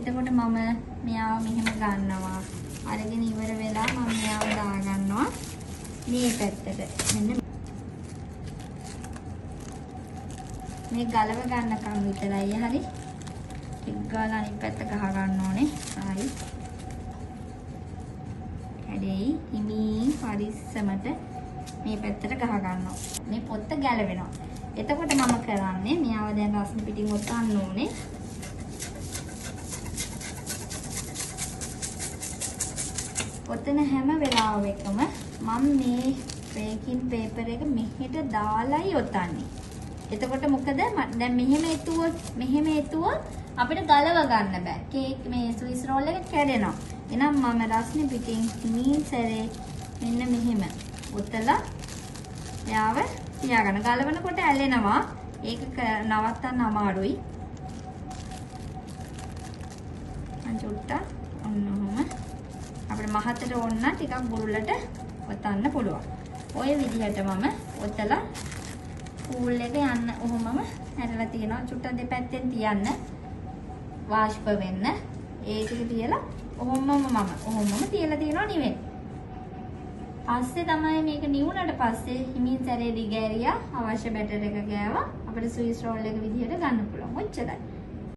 එතකොට මම මෙයාව මෙහෙම ගන්නවා. අරගෙන ඉවර වෙලා මම මෙයාව දා ගන්නවා මේ පැත්තට. මෙන්න මේ ගලව ගන්නකම් විතරයි හරි. එක් ගාලා අනිත් පැත්ත ගහ ගන්න ඕනේ. ආයි. හැදෙයි හිමින් පරිස්සමට මේ පැත්තට ගහ ගන්නවා. මේ පොත්ත ගැලවෙනවා. එතකොට මම කරන්නේ මෙයාව දැන් රස්නේ පිටින් ඔතන්න ඕනේ. ඔතන හැම වෙලාවෙකම මම මේ බේකින් පේපර් එක මෙහෙට දාලායි ඔතන්නේ. එතකොට මොකද දැන් මෙහෙම එතුවොත් අපිට ගලව ගන්න බෑ. කේක් මේ ස්විස් රෝල් එක කැඩෙනවා. එහෙනම් මම රස්නේ පිටින් හිමින් සැරේ මෙන්න මෙහෙම ඔතලා යාව තියාගන්න. ගලවනකොට ඇලෙනවා. ඒක නවත්තන්න අමාරුයි. අන්චුට්ටා ඔන්න ඔහම අපිට මහතට ඕන ටිකක් බුරුලට ඔතන්න පුළුවන්. ඔය විදිහට මම ඔතලා පූල් එක යන්න ඔහොමම හැරලා තියෙනවා. චුට්ටක් දෙපැත්තෙන් තියන්න වාෂ්ප වෙන්න. ඒක තියලා ඔහොමම තියලා තියෙනවා නිවෙන්න. පස්සේ තමයි මේක නිවුනට පස්සේ හිමින් සැරේ දිගෑරියා අවශ්‍ය බැටර් එක ගෑවා. අපිට ස්විස් රෝල් එක විදිහට ගන්න පුළුවන්. ඔච්චරයි.